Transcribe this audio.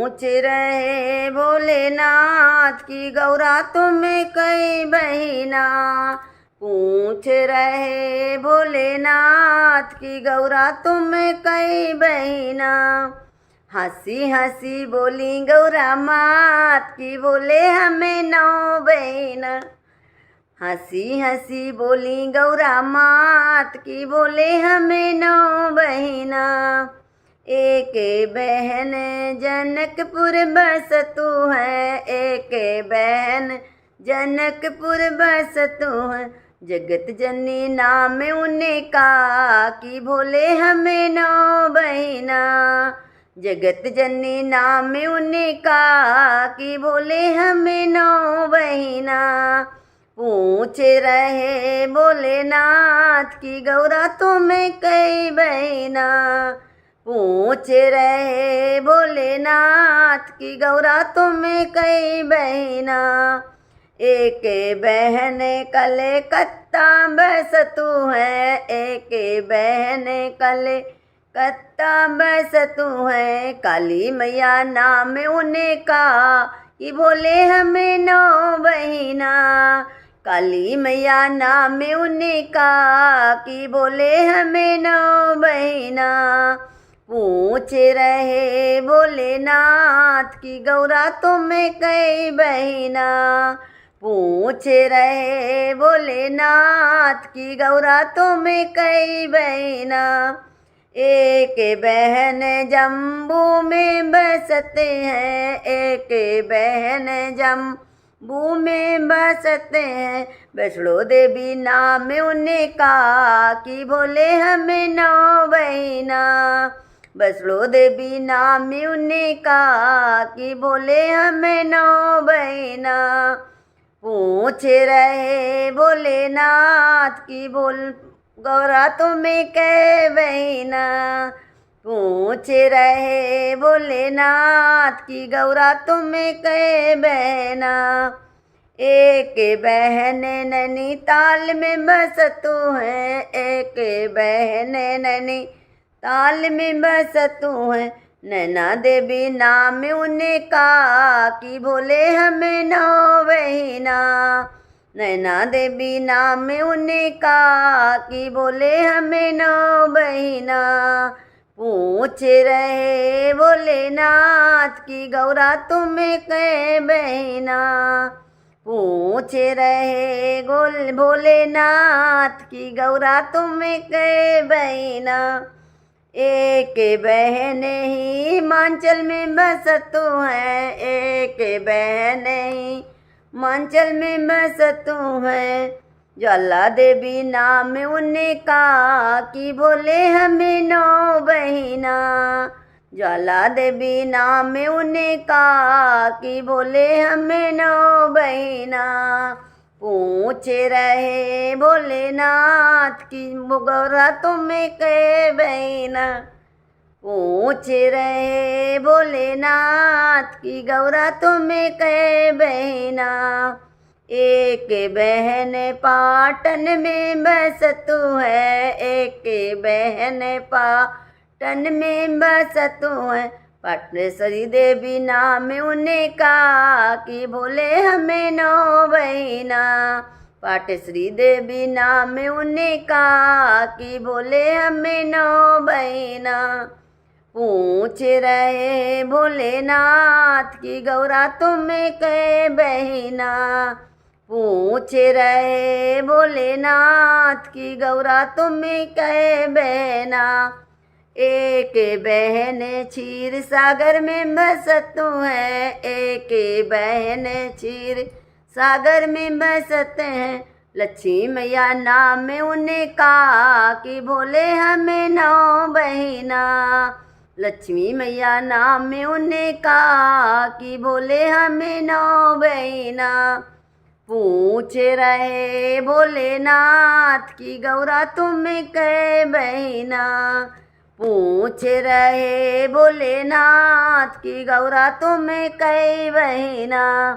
पूछ रहे भोलेनाथ की गौरा तुम्हें कई बहिना। पूछ रहे भोलेनाथ की गौरा तुम्हें कई बहिना। हंसी हंसी बोली गौरा मात की बोले हमें 9 बहिना। हंसी हंसी बोली गौरा मात की बोले हमें 9 बहिना। एक बहन जनकपुर बसतू है, एक बहन जनकपुर बसतू है। जगत जननी नाम उन्हें का कि भोले हमें 9 बहिना। जगत जननी नाम उन्हें का कि भोले हमें 9 बहिना। पूछ रहे भोलेनाथ की गौरा तुम्हें कई बहिना। पूछ रहे भोलेनाथ की गौरा तुम्हें कई बहिना। एक बहन कलकत्ता बसतू है, एक बहन कलकत्ता बसतू है। काली मैया नाम उन्हें का कि भोले हमें 9 बहिना। काली मैया नाम उन्हें का कि बोले हमें 9 बहिना। पूछ रहे भोलेनाथ की गौरा तुम्हें कई बहिना। पूछ रहे भोलेनाथ की गौरा तुम्हें कई बहिना। एक बहन जम्बू में बसते हैं, एक बहन जम्बू में बसते हैं। वैष्णो देवी नाम उन्हें का कि भोले हमें 9 बहिना। वैष्णो देवी नाम उन्हें का कि भोले हमें 9 बहिना। पूछ रहे भोलेनाथ की बोल गौरा तुम्हें कै बहिना। पूछ रहे भोलेनाथ की गौरा तुम्हें कै बहना। एक बहन नैनीताल में बसतू है, एक बहन नैनीताल में बसतू है। नैना देवी नाम उन्हें का कि भोले हमें 9 बहिना। नैना देवी नाम उन्हें का कि बोले हमें 9 बहिना। पूछ रहे भोलेनाथ की गौरा तुम्हें कै बहिना। पूछ रहे भोलेनाथ की गौरा तुम्हें कै बहिना। एक बहन हिमाचल में बसतू है, एक बहन हिमाचल में बसतू है। ज्वाला देवी नाम उन्हें का कि भोले हमें 9 बहिना। ज्वाला देवी नाम उन्हें का कि भोले हमें 9 बहिना। पूछ रहे भोलेनाथ की गौरा तुम्हें कै बहिना। पूछ रहे भोलेनाथ की गौरा तुम्हें कै बहिना। एक बहन पाटन में बसतू है, एक बहन पाटन में बसतू है। पाटनेश्वरी देवी नाम उन्हें का कि भोले हमें 9 बहिना। पाटेश्वरी देवी नाम उन्हें का कि भोले हमें 9 बहिना। पूछ रहे भोलेनाथ की गौरा तुम्हें कै बहिना। पूछ रहे भोलेनाथ की गौरा तुम्हें कै बहना। एक बहन क्षीर सागर में बसतू है, एक बहन क्षीर सागर में बसते हैं। लक्ष्मी मैया नाम उन्हें का कि भोले हमें 9 बहिना। लक्ष्मी मैया नाम उन्हें का कि भोले हमें 9 बहिना। पूछ रहे भोलेनाथ की गौरा तुम्हें कै बहिना। पूछ रहे भोलेनाथ की गौरा तुम्हें कै बहिना।